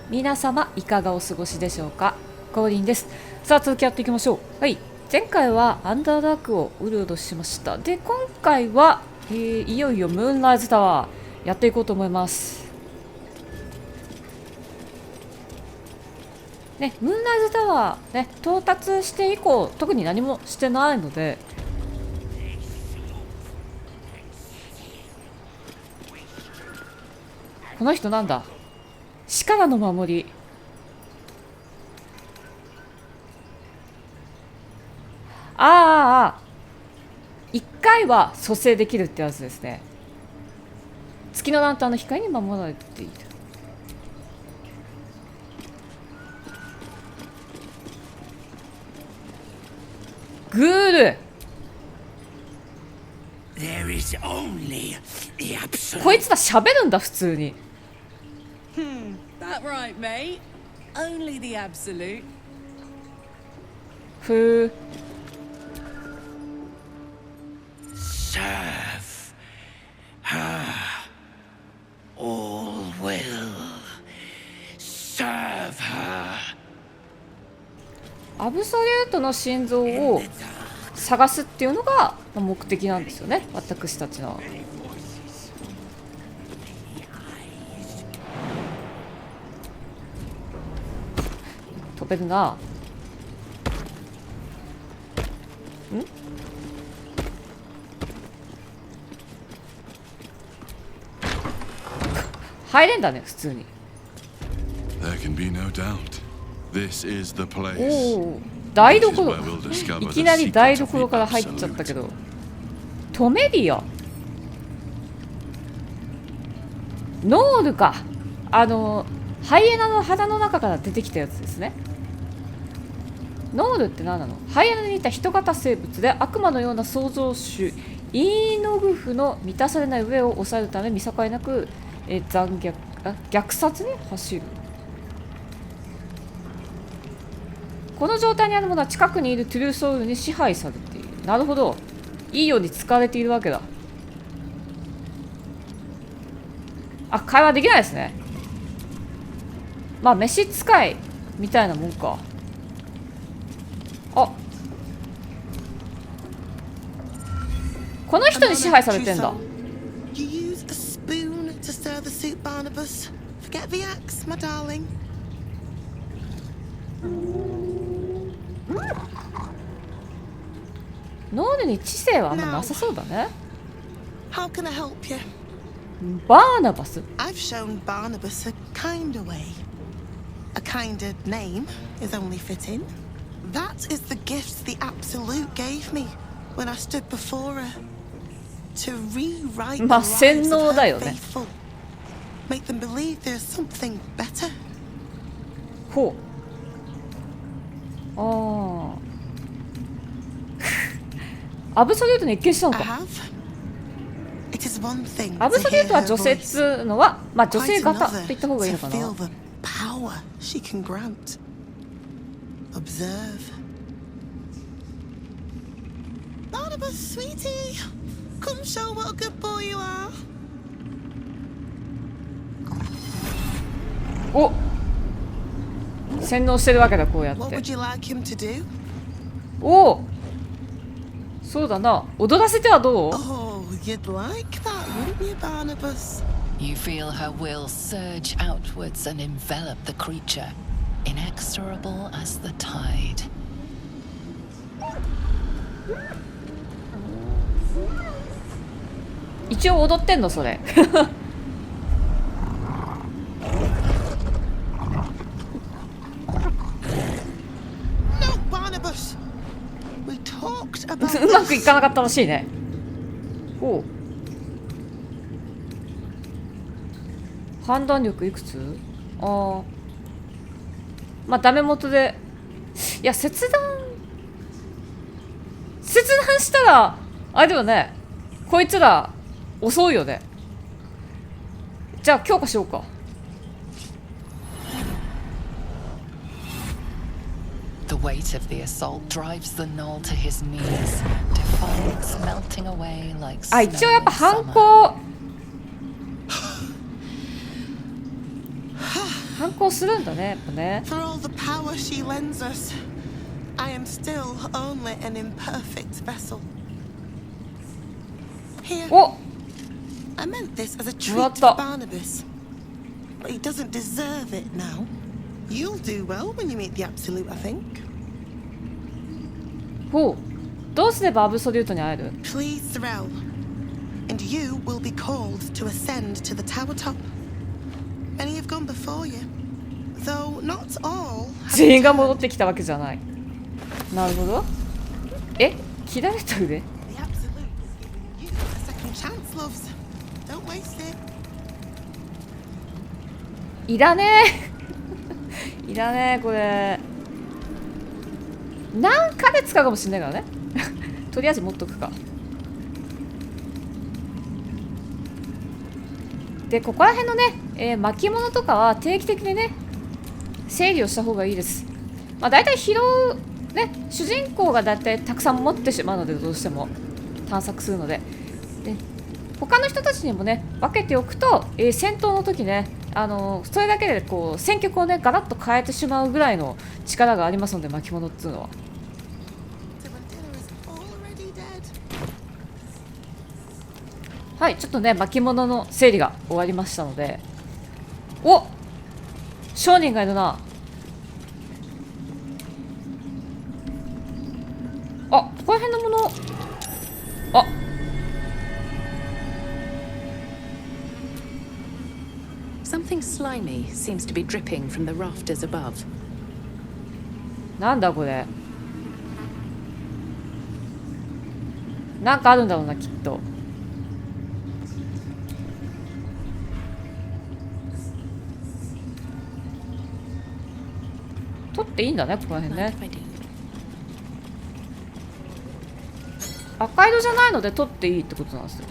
皆様いかがお過ごしでしょうか。降臨です。さあ続きやっていきましょう。はい、前回はアンダーダークをうろうろしました。で今回は、いよいよムーンライズタワーやっていこうと思いますね。ムーンライズタワーね、到達して以降特に何もしてないので、この人なんだ、死からの守り。1回は蘇生できるってやつですね。月のランタンの光に守られている。グール、こいつら喋るんだ普通に。ふー。Serve her. All will serve her. アブソリュートの心臓を探すっていうのが目的なんですよね、私たちの。飛べるな。ん入れんだね普通に。There can be no doubt. This is the お place. お、台所。いきなり台所から入っちゃったけど。トメリア、ノールか。ハイエナの腹の中から出てきたやつですね。ノールって何なの。ハイエナに似た人型生物で悪魔のような創造主イーノグフの満たされない上を抑えるため見境なく虐殺に走る。この状態にあるものは近くにいるトゥルーソウルに支配されている。なるほど、いいように使われているわけだ。あ、会話できないですね。まあ召使いみたいなもんか。あ、この人に支配されてんだ。ノールに知性はあんまなさそうだね。バーナバス。I've shown Barnabas a kinder way. A kinder name is only fitting. That is the gift the Absolute gave me when I stood before her. To rewrite the lives of her faithful. Make them believe there's something better. ほう。ああ。アブソリュートに一見したのか。アブソリュートは女性っつうのは、まあ女性型と言った方がいいのかな。お、洗脳してるわけだ、こうやって。おお、そうだな、踊らせてはどう？You'd like that, wouldn't you, Barnabas? You feel her will surge outwards and envelop the creature, inexorable as the tide. 一応踊ってんのそれ。No, Barnabas. We talked about うまくいかなかったらしいね。おう、判断力いくつ？ああ、まあダメ元で、いや切断したらあれだよね、こいつら遅いよね。じゃあ強化しようか。The weight of the assault drives the gnoll to his knees, defiance melting away like snow. あ、一応やっぱ反抗反抗するんだね、やっぱね。 For all the power she lends us, I am still only an imperfect vessel. Here, お、 I meant this as a treat What for the- Barnabas. But he doesn't deserve it now. You'll do well when you meet the Absolute, I think. ほう、どうすればアブソリュートに会える？ Please, Threll. And you will be called to ascend to the tower top. Many have gone before you, though not all have 全員が戻っ returned. てきたわけじゃない。なるほど。え、切られた腕？ The Absolute is giving you a second chance, loves. Don't waste it. いらねえいらねえ、これなんかで使うかもしれないからねとりあえず持っとくか。で、ここら辺のね、巻物とかは定期的にね整理をした方がいいです。まあ大体拾うね、主人公が大体たくさん持ってしまうので、どうしても探索するので、他の人たちにもね分けておくと、戦闘の時ね、それだけでこう戦局をねガラッと変えてしまうぐらいの力がありますので、巻物っていうのは。 Dinner is already dead. はい、ちょっとね巻物の整理が終わりましたので、お、商人がいるな。あ、ここら辺のもの、あ、 Something slimy seems to be dripping from the rafters above. なんだこれ。なんかあるんだろうな、きっと。取っていいんだね、ここら辺 Mind ね。 if I do? 赤色じゃないので取っていいってことなんですよ。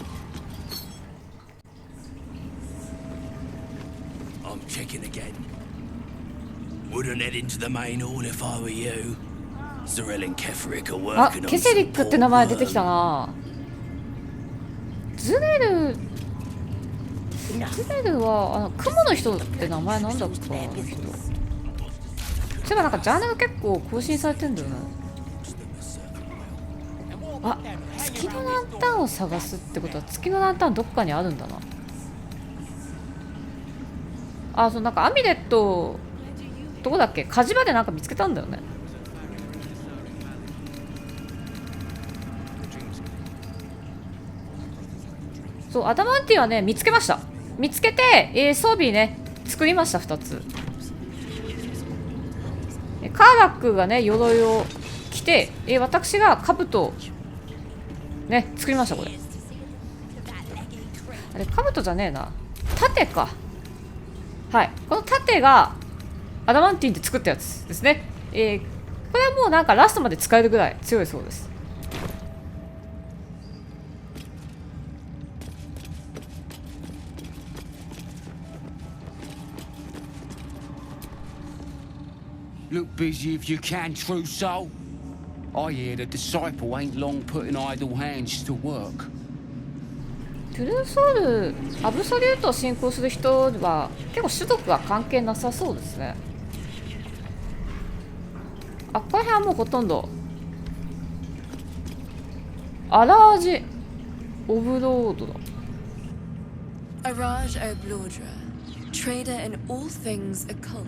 I'm checking again. Wouldn't head into the main hall if I were you. Cyril and Keferick are あ、 working ケ on セリ some ックって名前出て pork きた worm. な。ズレルは雲の人って名前なんだっけか、あの人。そういえばなんかジャンルが結構更新されてんだよね。あ、月のランタンを探すってことは月のランタンどっかにあるんだな。あ、そう、なんかアミレットどこだっけ、火事場でなんか見つけたんだよね。そう、アダマンティはね見つけました。見つけて、装備ね作りました。2つ。カーラックがね鎧を着て、私が兜をね作りました。これあれ兜じゃねえな、盾か。はい、この盾がアダマンティンで作ったやつですね。これはもうなんかラストまで使えるぐらい強いそうです。 Look busy if you can, true soul. I hear the disciple ain't long putting idle hands to work. トゥルーソウル、アブソリュートを信仰する人は結構種族が関係なさそうですね。あ、この辺はもうほとんどアラージ・オブロードだ。 Araj Oblordra, trader in all things occult.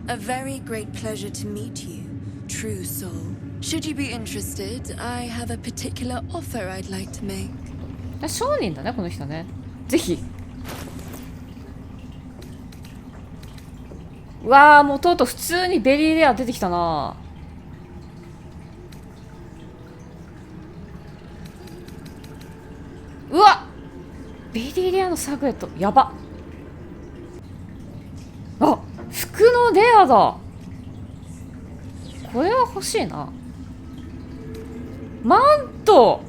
A very great pleasure to meet you, true soul. Should you be interested, I have a particular offer I'd like to make. 商人だね、この人ね。ぜひ。うわー、もうとうとう普通にベリーレア出てきたな。うわっ、ベリーレアのサグレットやば。あ、服のレアだ。これは欲しいな。マント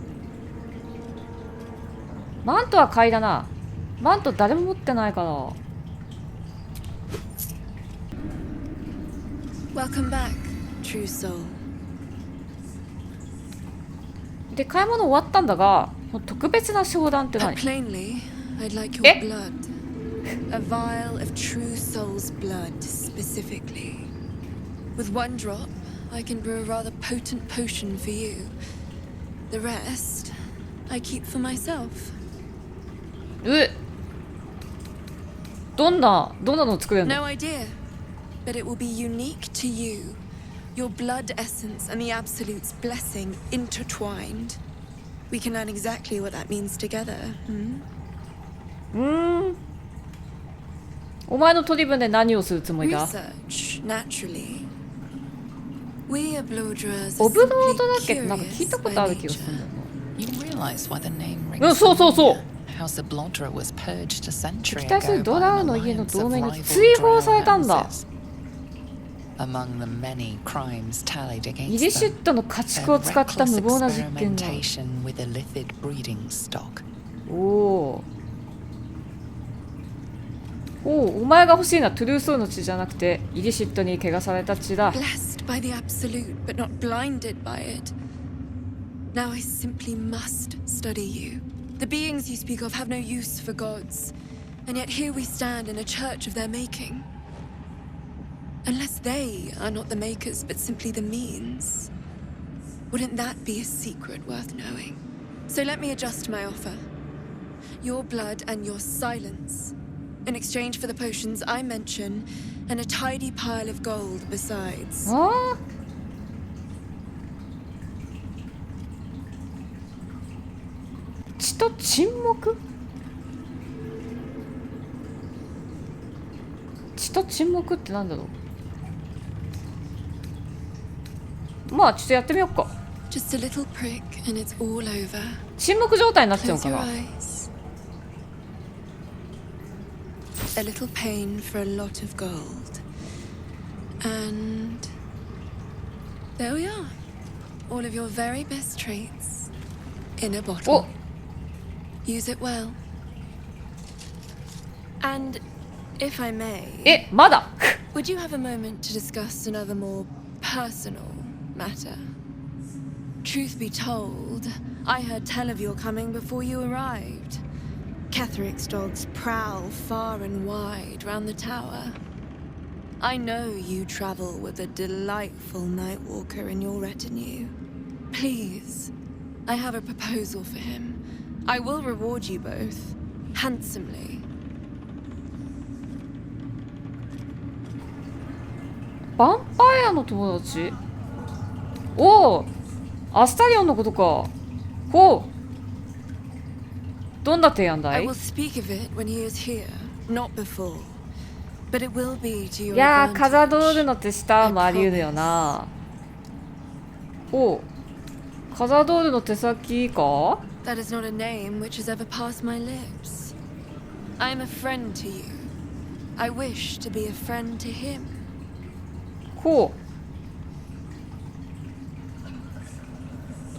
は買いだな。マント誰も持ってないから。 Welcome back, true soul. で、買い物終わったんだが、特別な商談って Put 何？ plainly, I'd like your Eh? blood. A vial of true soul's blood, specifically. With one drop, I can brew a rather potent potion for you. The rest, I keep for myself. どんなの作れるの？ No idea, but it will be unique to you. Your blood essence and the Absolute's blessing intertwined. We can learn exactly what that means together. お前の取り分で何をするつもりだ？ Research, naturally. We Ablodras オ are ブロー simply ドだっけ？なんか聞い curious たこと by ある気がするん nature. だよな。 You realize why the name うん、 rings そうそうそう。 House of Blodra was purged a century 敵対する ago ド by ラ an ウの家の alliance 同 of 盟に rival 追放され drow たんだ。 houses. Among the many crimes tallied イ against リシッ them, トの家畜 a を使った無 reckless 謀な実験が。 experimentation with illithid breeding stock. お前が欲しいのはトゥルーソーの血じゃなくてイリシットに汚された血だ。 Blessed by the Absolute, but not blinded by it. Now I simply must study you. The beings you speak of have no use for gods, and yet here we stand in a church of their making. Unless they are not the makers, but simply the means, wouldn't that be a secret worth knowing? So let me adjust my offer. Your blood and your silence, in exchange for the potions I mention, and a tidy pile of gold besides. ああ。血と沈黙？血と沈黙ってなんだろう。まあちょっとやってみようか。 Just a little prick and it's all over. 沈黙状態になっちゃう Close か your な。 eyes. A little pain for a lot of gold. And there we are. All of your very best traits in a bottle. Oh. Use it well. And if I may, え、まだ would you have a moment to discuss another more personal matter? Truth be told, I heard tell of your coming before you arrived. Ketheric's dogs prowl far and wide round the tower. I know you travel with a delightful nightwalker in your retinue. Please, I have a proposal for him. I will reward you both, handsomely. ヴァンパイアの友達？おお、アスタリオンのことか。ほう。どんな提案だ I い？ will speak of it when he is here, not before. But it will be to your いやー、カザドー advantage. ルの手下もあり得るよな。おう、カザドールの手先か？ That is not a name which has ever passed my lips. I am a friend to you. I wish to be a friend to him. ほ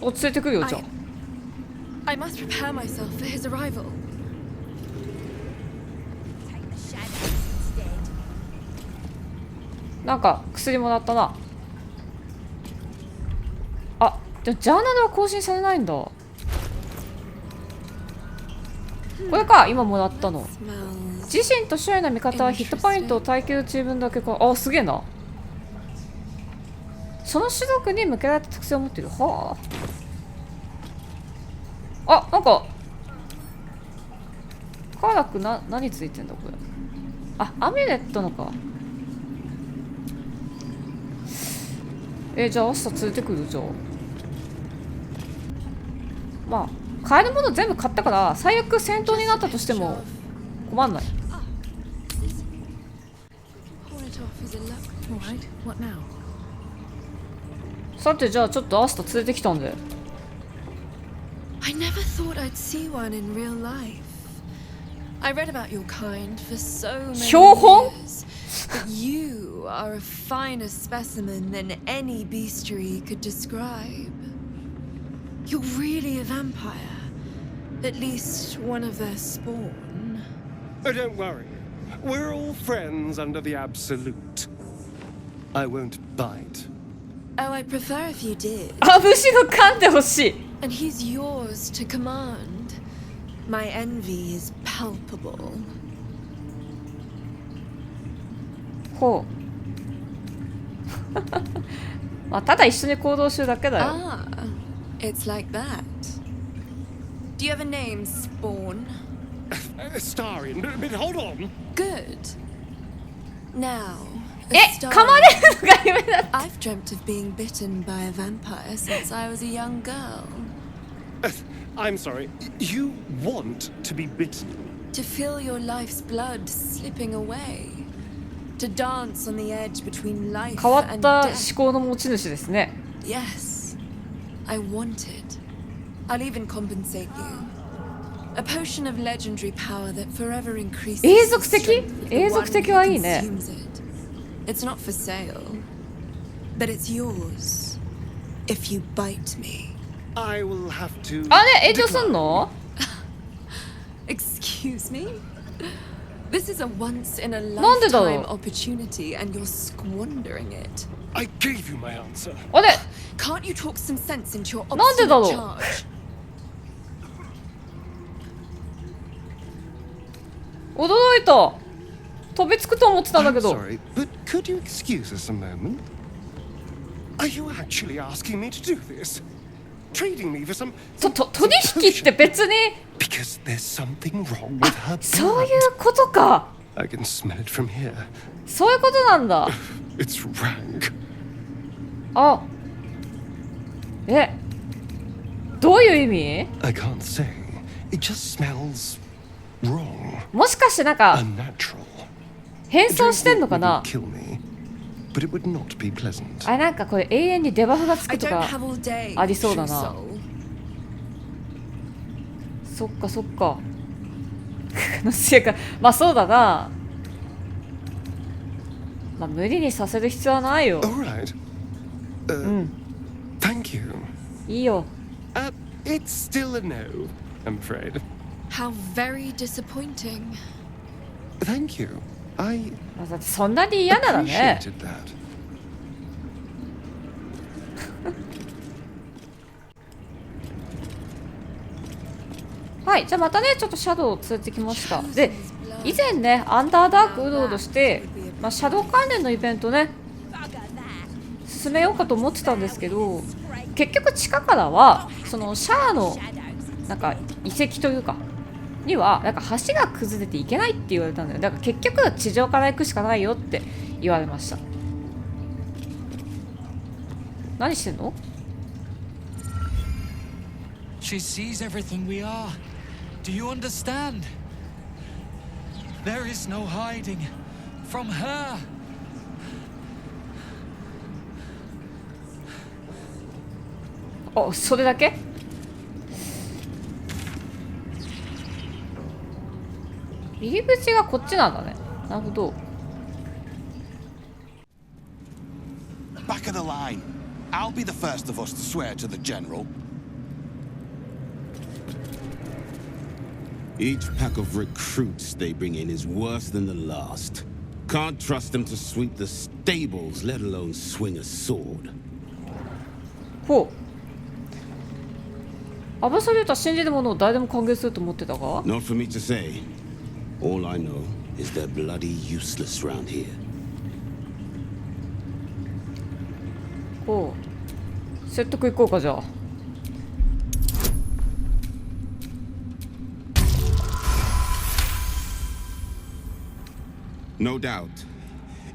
う。落ち着いてくるよ、じゃあ。 I must prepare myself for his arrival. なんか薬もらったな。あ、でもジャーナルは更新されないんだ。これか、今もらったの。 Smells. 自身と周囲の味方はヒットポイントを耐久値分だけか。あ、すげえな。その種族に向けられた特性を持ってる。はあ。あ、なんかカーラック何ついてんだこれ。あ、アミュレットのか。じゃあ明日連れてくる。じゃあまあ買えるもの全部買ったから最悪戦闘になったとしても困んない。 Pawn it off as a luck. All right, what now? さてじゃあちょっと明日連れてきたんで。 I never thought I'd see one in real life. I read about your kind for so many Hyohon? years, but you are a finer specimen than any bestiary could describe. You're really a vampire, at least one of their spawn. Oh, don't worry. We're all friends under the Absolute. I won't bite. Oh, I'd prefer if you did. あ、武士の噛んでほしい。 And he's yours to command. My envy is palpable. ほうまあただ一緒に行動してるだけだよ。 Ah, it's like that. Do you have a name, Spawn? Starian, but hold on. Good. Now, え、噛まれるのが夢だった。 I've dreamt of being bitten by a vampire since I was a young girl. I'm sorry. You want to be bitten? To feel your life's blood slipping away. To dance on the edge between life 変わっ and た思 death. 考の持ち主ですね。 Yes, I want it. I'll even compensate you. A potion of legendary power that forever increases the 永続的？ strength of the 永 one 続的 who はいいね。 consumes it. It's not for sale, but it's yours if you bite me. I will have to. あれ、炎上すんの？ Excuse me? This is a once in a なんでだろう？ lifetime opportunity and you're squandering it. I gave you my answer. あれ、 Can't you talk some sense into your なんでだろう？ obstinate charge? 驚いた。飛びつくと思ってたんだけ I'm ど。 sorry, but could you excuse us a moment? Are you actually asking me to do this? Trading me for some 取引って別に because there's something wrong with her そうい blood. うことか。 I can smell it from here. そういうことなんだ。 It's rank. あ、え、どういう意味？ I can't say. It just smells wrong. もしかしてなんか Unnatural. 変装してんのか It な？ wouldn't kill me, but it would not be pleasant. あれなんかこれ永遠にデバフがつ I くと don't か have all day, ありそう true だな。 soul. そっかそっか。のせいか、まあそうだな。まあ無理にさせる必要はないよ。 All right. うん、 Thank you. いいよ。 It's still a no, I'm afraid. How very disappointing. Thank you. I まあだってそんなに嫌ならね。 appreciated that. はい、じゃあまたね、ちょっとシャドウを連れてきました。で、以前ね、アンダーダークうろうろして、まあ、シャドウ関連のイベントね、進めようかと思ってたんですけど、結局地下からは、そのシャアの、なんか遺跡というか、には、なんか橋が崩れていけないって言われたんだよ。だから結局地上から行くしかないよって言われました。何してんの？ She sees everything we are. Do you understand? There is no hiding from her. お、それだけ？入り口がこっちなんだね。なるほど。 Back of the line. I'll be the first of us to swear to the general. Each pack of recruits they bring in is worse than the last. Can't trust them to sweep the stables, let alone swing a sword. ほう。アバサリュートは信じる者を誰でも歓迎すると思ってたが？ Not for me to say. All I know is they're bloody useless round here. ほう。説得いこうかじゃあ。 No doubt.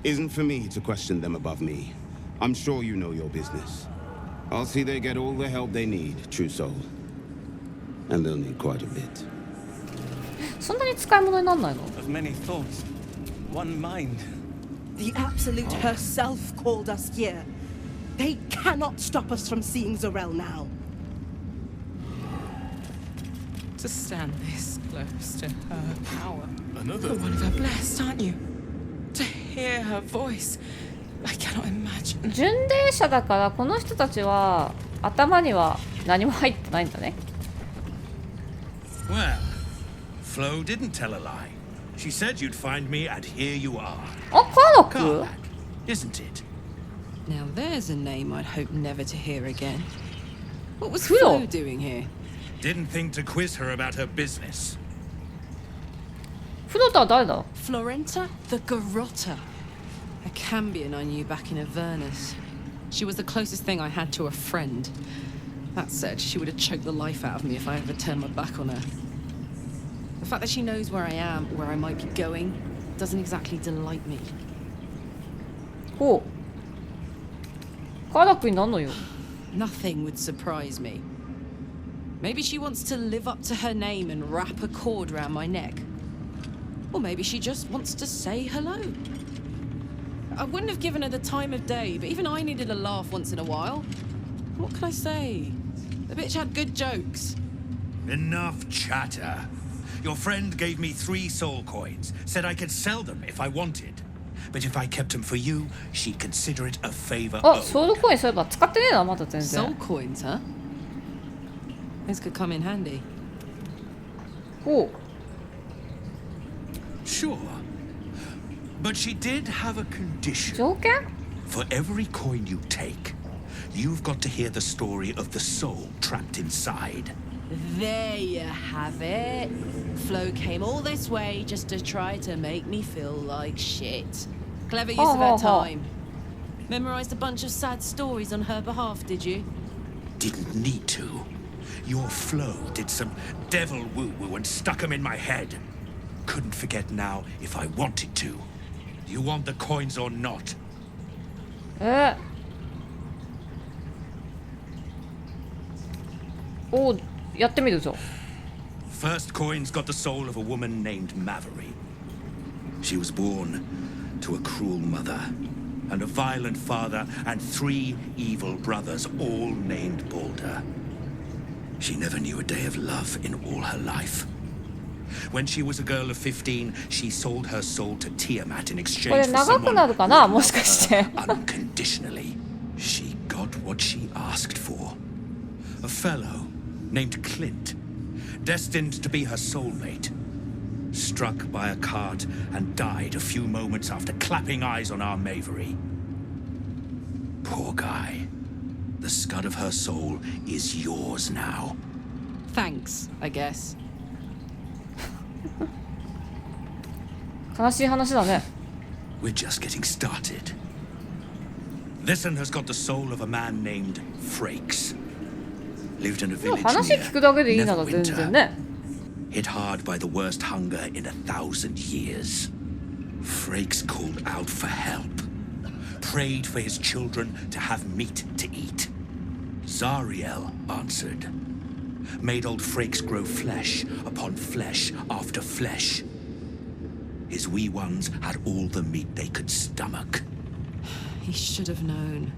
Isn't for me to question them above me. I'm sure you know your business. I'll see they get all the help they need, true soul. And they'll need quite a bit. そんなに使い物になんないの？ Of many thoughts, one mind. The Absolute herself called us here. They cannot stop us from seeing Zorel now. To stand this close to her power. Another You're one of her blessed, aren't you? To hear her voice, I cannot imagine. 巡礼者だからこの人たちは頭には何も入ってないんだね。 Well, Flo didn't tell a lie. She said you'd find me, and here you are. あ、カーナク？ Isn't it? Now there's a name I'd hope never to hear again. What was Flo Flo doing here? Didn't think to quiz her about her business. フローターは誰だ？ Florenta the Garrotta. A Cambion I knew back in Avernus. She was the closest thing I had to a friend. That said, she would have choked the life out of me if I ever turned my back on her. The fact that she knows where I am, where I might be going, doesn't exactly delight me. ほう。カーラックになんのよ。Nothing would surprise me. Maybe she wants to live up to her name and wrap a cord around my neck. Or maybe she just wants to say hello. I wouldn't have given her the time of day, but even I needed a laugh once in a while. What can I say? The bitch had good jokes. Enough chatter. Your friend gave me 3 soul coins, said I could sell them if I wanted. But if I kept them for you, she'd consider it a favor. あ、ソウルコインそういえば使ってねえな、まだ全然。 Soul coins, huh? This could come in handy. ほう。 Sure. But she did have a condition. 条件? For every coin you take, you've got to hear the story of the soul trapped inside. There you have it. Flo came all this way just to try to make me feel like shit. Clever use of her time. Memorized a bunch of sad stories on her behalf, did you? Didn't need to. Your Flo did some devil woo-woo and stuck 'em in my head. Couldn't forget now if I wanted to. You want the coins or not? おう、やってみるぞ。 First coin's got the soul of a woman named Maverick. She was born to a cruel mother and a violent father and 3 evil brothers, all named Balder. She never knew a day of love in all her life. When she was a girl of 15, she sold her soul to Tiamat in exchange for someone who loved her unconditionally. She got what she asked for. A fellow named Clint, destined to be her soulmate, struck by a cart and died a few moments after clapping eyes on our Mavery. Poor guy. The scud of her soul is yours now. Thanks, I guess. 悲しい話だね。 We're just getting started. This one has got the soul of a man named Frakes. Lived in a village 話聞くだけでいいなら全然ね。 Hit hard by the worst hunger in 1,000 years. Frakes called out for help. Prayed for his children to have meat to eat. Zariel answered. Made old Frakes grow flesh upon flesh after flesh. His wee ones had all the meat they could stomach. He should have known.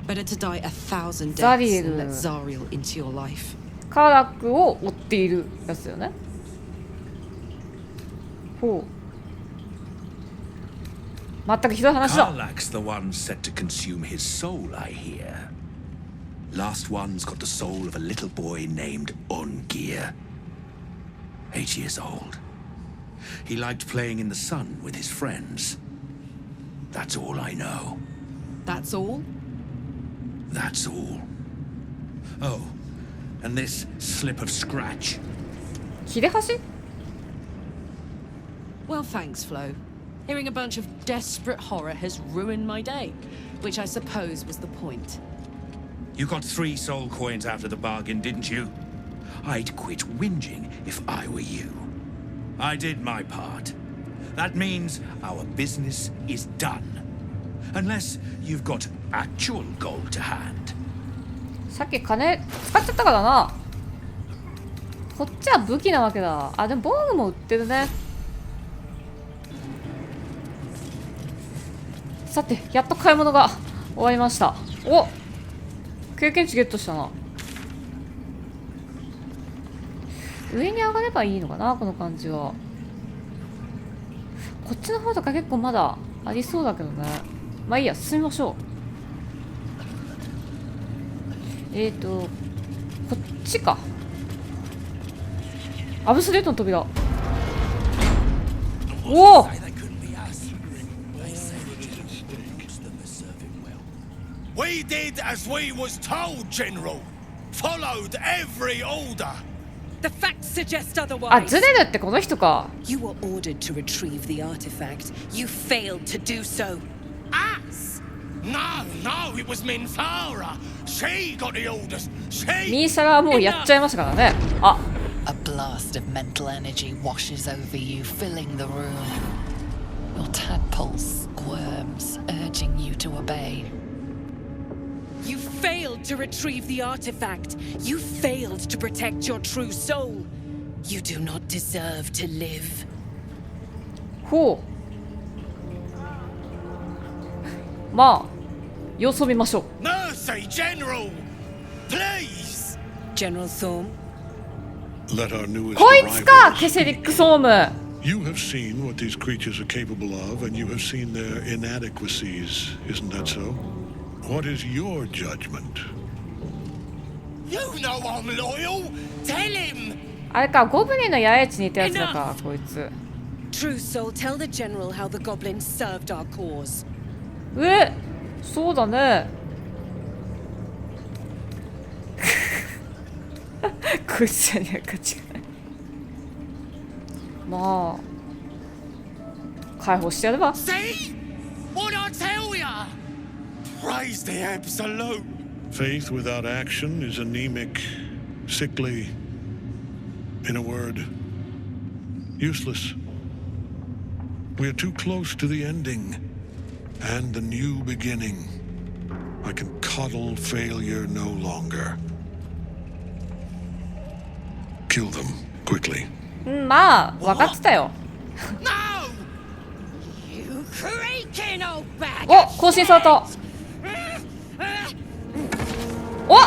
Better to die 1,000 deaths than let Zariel into your life. カーラックを追っているやつだよね。ほう。全くひどい話だ。 Karlak's the one set to consume his soul, I hear. Last one's got the soul of a little boy named Ongir. 8 years old. He liked playing in the sun with his friends. That's all I know. That's all? That's all. Oh, and this slip of scratch. 切れ端? Well, thanks, Flo. Hearing a bunch of desperate horror has ruined my day, which I suppose was the point. You got 3 soul coins after the bargain, didn't you? I'd quit whinging if I were you. I did my part. That means our business is done. Unless you've got actual gold to hand. さっき金使っちゃったからな。こっちは武器なわけだ。あ、でも防具も売ってるね。さて、やっと買い物が終わりました。お、経験値ゲットしたな。上に上がればいいのかな、この感じは。こっちの方とか結構まだありそうだけどね。まあいいや、進みましょう。こっちか。アブスレートの扉。おお。 We did as we was told, General. Followed every order. The facts suggest あ、 otherwise. ズレルってこの人か。 You were ordered to retrieve the artifact. You failed to do so. Us? No, no, it was Minthara. She got the orders. ミ She. ーサラはもうやっちゃいましたからね。あ、 A blast of mental energy washes over you, filling the room. Your tadpole squirms, urging you to obey. You failed to retrieve the artifact. You failed to protect your true soul. You do not deserve to live. ほう。まあ、様子を見ましょう。 Mercy, General. Please. General Thorm. Let our newest こいつか、 arrivals ケセリックソーム。 You have seen what these creatures are capable of, and you have seen their inadequacies, isn't that so? What is your judgment? You know I'm loyal. Tell him. あれか、ゴブリンの野営地にいたやつだか、こいつ。 True soul, tell the general how the goblins served our cause. そうだね。こいつじゃねえか、違う。まあ、解放してやれば。 See? What I tell ya? Praise the absolute. Faith without action is anemic, sickly, in a word, useless. We are too close to the ending and the new beginning. I can coddle failure no longer. Kill them quickly. まあ、分かってたよ。 No! You creaking old bag. お、更新された。お、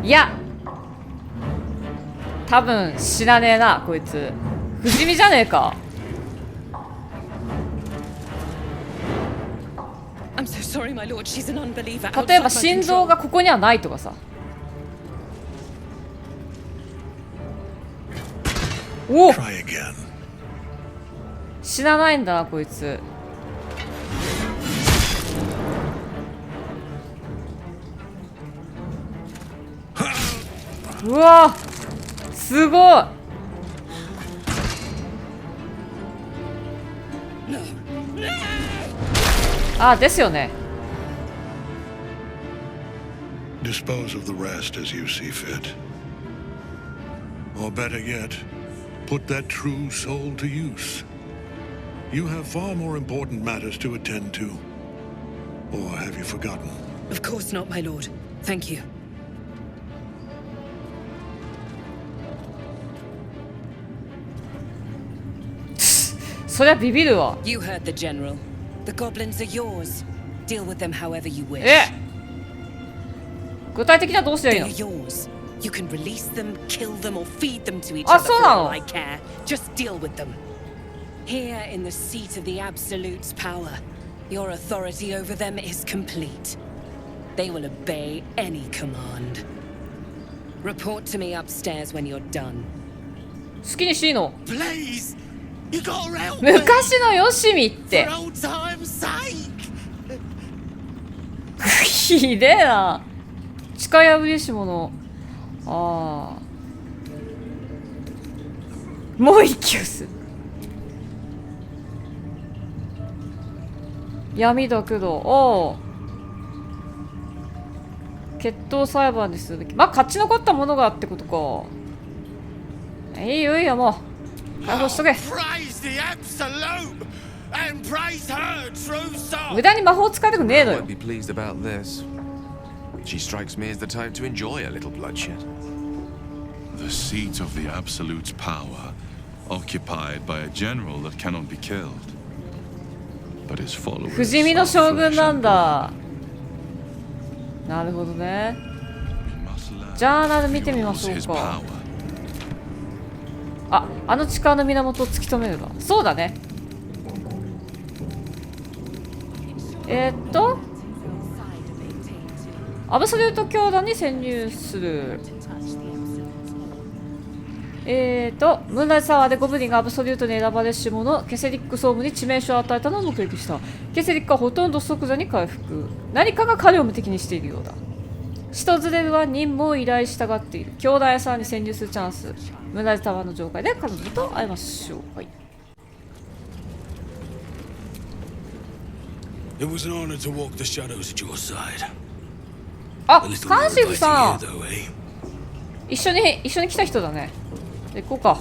いや、多分死なねえな、こいつ。不死身じゃねえか。 I'm so sorry, my lord. She's an unbeliever. 例え outside ば my 心臓 control. がここにはないとかさ。お、 Try again. 死なないんだな、こいつ。うわ、すごい。あ、ですよね。 Dispose of the rest as you see fit. Or better yet, put that true soul to use. You have far more important matters to attend to. Or have you forgotten? Of course not, my lord. Thank you. そりゃビビるわ。 You heard the general. The goblins are yours. Deal with them however you wish. 具体的にはどうすりゃいい They の？ are yours. You can release them, kill them, or feed them to each Ah, other so for now. all I care. Just deal with them. Here in the seat of the Absolute's power, your authority over them is complete. They will obey any command. Report to me upstairs when you're done. 好きにしていいの？ Please. You gotta help me. 昔のよしみって。 For old time's sake. ひでえな。近破りし者。ああ。もう一球す。闇だけど、おう。決闘裁判にするべき。まあ、勝ち残ったものがってことか。いいよいいよ、もう。解放しとけ。 Praise the absolute and praise her true soul. 無駄に魔法使いたくねえのよ。 Won't be pleased about this. She strikes me as the type to enjoy a little bloodshed. The seat of the Absolute's power, occupied by a general that cannot be killed. But his followers 不死身の are 将軍 flesh な and んだ。なるほどね。ジャーナル見てみましょう his か。 power. あ、あの力の源を突き止めるが。そうだね。アブソリュート教団に潜入する。ムーンライトサワーでゴブリンがアブソリュートに選ばれし者ケセリック総務に致命傷を与えたのを目撃した。ケセリックはほとんど即座に回復。何かが彼を無敵にしているようだ。シトズレルは任務を依頼したがっている。兄弟屋さんに潜入するチャンス。ムーンライトタワーの上階で彼女と会いましょう。はい。It was an honor to walk the shadows at your side. あ、カンシフさん。一緒に来た人だね。行こうか。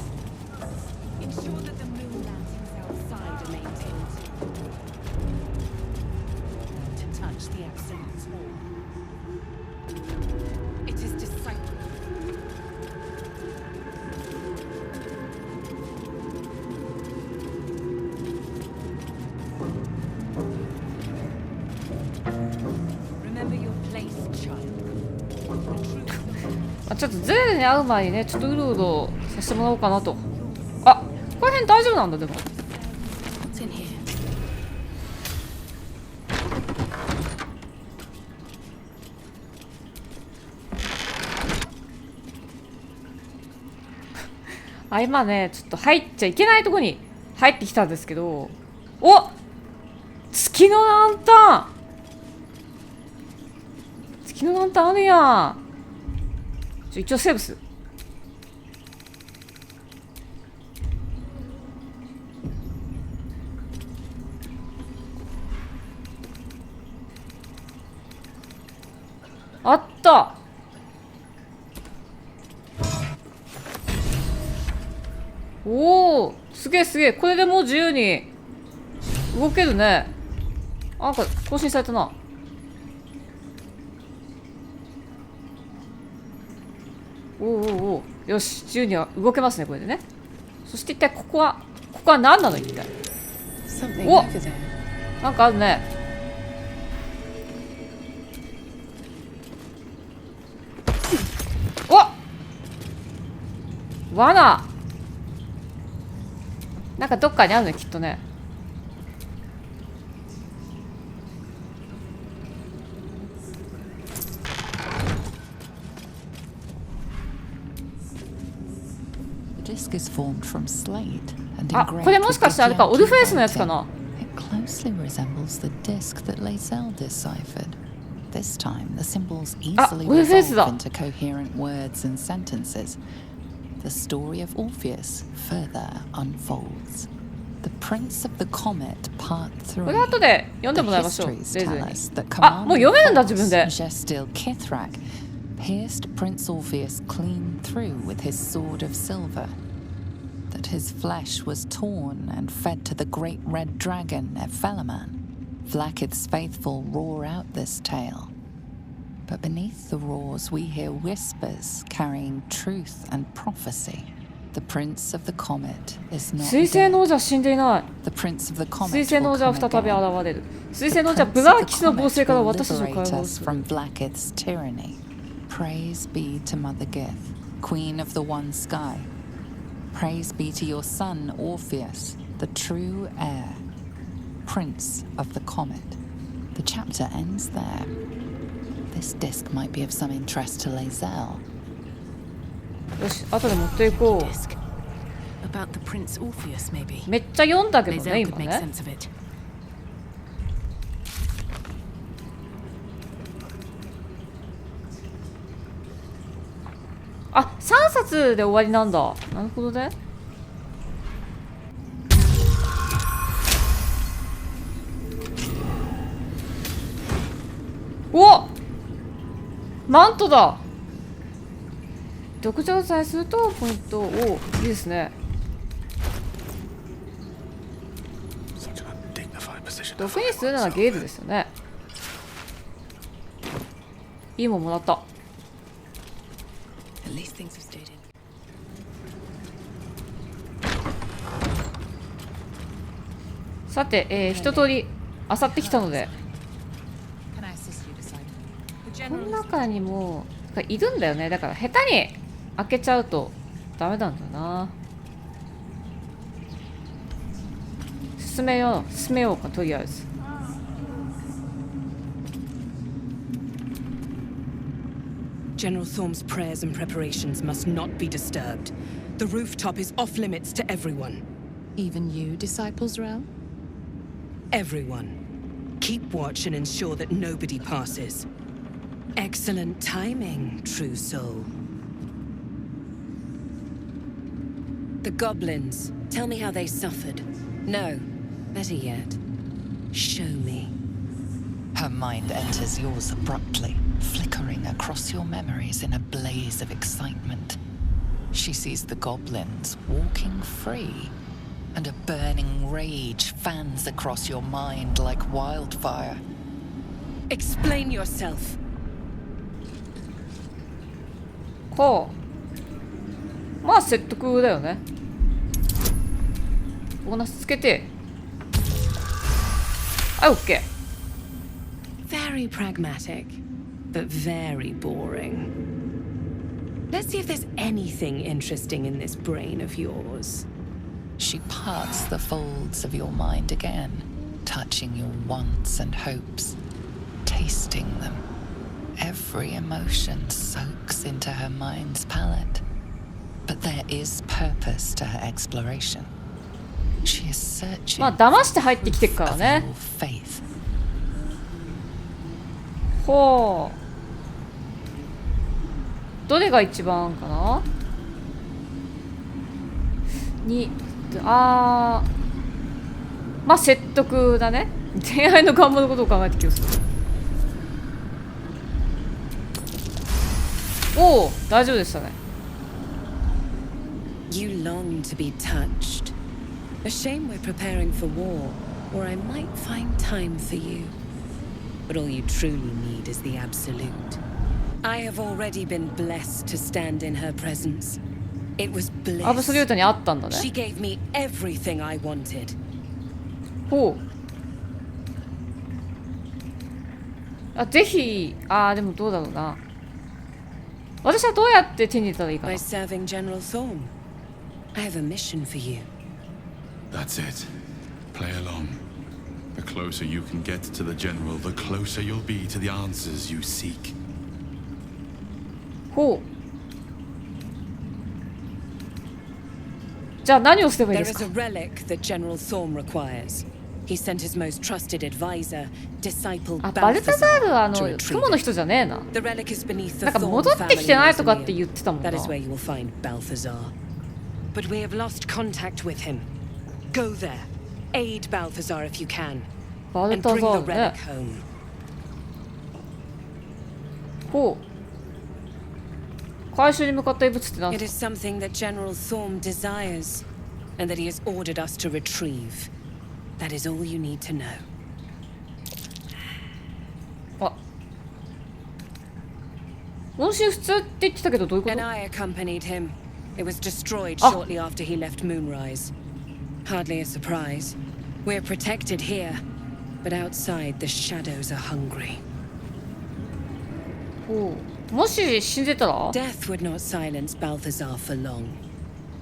ちょっとゼレに会う前にね、ちょっとうろうろさせてもらおうかなと。あ、この辺大丈夫なんだ。でもあ、今ね、ちょっと入っちゃいけないとこに入ってきたんですけど、お、月のランタン、月のランタンあるやん。一応セーブする。あった。おお、すげえすげえ。これでもう自由に動けるね。なんか更新されたな。おおおお、よし、自由には動けますね、これでね。そして一体ここは何なの一体。お、なんかあるね。お、罠。なんかどっかにあるね、きっとね。あ、これもしかしてあれか、オルフェイスのやつかな。Closely resembles the disc that Lae'zel deciphered. This time, the symbols あ、 easily オルフェイス resolve だ。 into coherent words and sentences. The story of Orpheus further unfolds. The Prince of the Comet, Part 3. これ後で読んでもらいましょう。レ The イズ histories に tell us that あ、もう読めるんだ Commander 自分で。 Faust's Gestil Kithrak pierced Prince Orpheus clean through with his sword of silver. That his flesh was torn and fed to the great red dragon Nephelaman. Vlaakith's faithful roar out this tale. But beneath the roars we hear whispers carrying truth and prophecy. The Prince of the Comet is not 水星の王者は死んでいない。 The Prince of the Comet 水星の王者は will 再 come び again. 現れる。水星の王者は The ブ Prince ラ of ー the キスの暴 Comet 政から will 私たちを解 liberate 放 us する。 from Vlaakith's tyranny. Praise be to Mother Gith, Queen of the One Sky. Praise be to your son Orpheus, the true heir, Prince of the Comet. The chapter ends there. This disc might be of some interest to Lae'zel. よし、後で持っていこ About the Prince Orpheus, maybe. う。めっちゃ読んだけどね、 Lae'zel 今 could make ね。 sense of it. あ、3冊で終わりなんだ。なるほどね。お、マントだ。毒状態するとポイントを、いいですね。毒にするならゲールですよね。いいもんもらった。 At least things have stayed in. さて、一通り漁ってきたので、 Can I assist you decide? この中にもいるんだよね。だから下手に開けちゃうとダメなんだな。進めようか、とりあえず。 General Thorm's prayers and preparations must not be disturbed. The rooftop is off limits to everyone. Even you, Disciples Realm? Everyone. Keep watch and ensure that nobody passes. Excellent timing, true soul. The goblins. Tell me how they suffered. No, better yet, show me. Her mind enters yours abruptly, flickering across your memories in a blaze of excitement. She sees the goblins walking free, and a burning rage fans across your mind like wildfire. Explain yourself. はあ、まあ説得だよね。ボーナスつけて、はい、オッケー。Very pragmatic, but very boring. Let's see if there's anything interesting in this brain of yours. She parts the folds of your mind again, touching your wants and hopes, tasting them. Every emotion soaks into her mind's palette. But there is purpose to her exploration. She is searching まあ騙して入ってきてるからね。 faith. ほう。どれが一番かな？まあ説得だね。恋愛の願望のことを考えてきます。おお、大丈夫でしたね。You long to be touched. A shame we're preparing for war, or I might find time for you. But all you truly need is the absolute. I have already been blessed to stand in her presence. It was bliss. アブソリュートにあったんだね。 She gave me everything I wanted. ほう。あ、ぜひ、でもどうだろうな。私はどうやって手に入れたらいいかな。 By serving General Thorm. I have a mission for you. That's it. Play along. The closer you can get to the general, the closer you'll be to the answers you seek. ほう。じゃあ何をすればいい There です is か a relic that General Thorm requires. He sent his most trusted advisor, disciple あ、バルタザールは Balthazar, to 雲 retrieve の it. 人じゃねえな。 The relic is beneath the なんか Thorm 戻ってきて family ないとかって mausoleum. 言ってたもんな。 That is where you will find Balthazar. But we have lost contact with him. Go there. Aid Balthazar if you can. バル And タザ bring the ール relic ね。 home. ほう。回収に向かった遺物って何 It で is すか？ something that General Thorm desires, and that he has ordered us to retrieve. That is all you need to know. あ。音信不通って言ってたけどどういうこと？ And I accompanied him. It was destroyed Ah. shortly after he left Moonrise. Hardly a surprise. We're protected here, but outside the shadows are hungry. ほう。もし死んでたら？ Death would not silence Balthazar for long.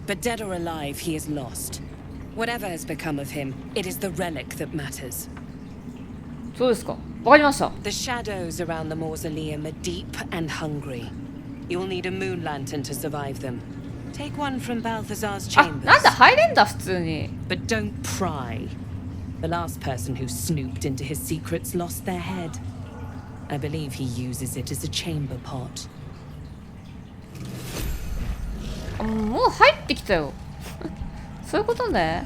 But dead or alive, he is lost. Whatever has become of him, it is the relic that matters. そうですか。わかりました。 The shadows around the mausoleum are deep and hungry. You'll need a moon lantern to survive them. Take one from Balthazar's あ、 chambers. なんだ入れんだ普通に。 But don't pry. The last person who snooped into his secrets lost their head. I believe he uses it as a chamber pot. あ、もう入ってきたよ。そういうことね。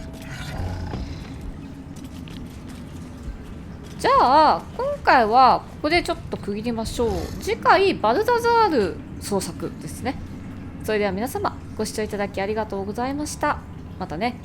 じゃあ今回はここでちょっと区切りましょう。次回バルダザール捜索ですね。それでは皆様ご視聴いただきありがとうございました。またね。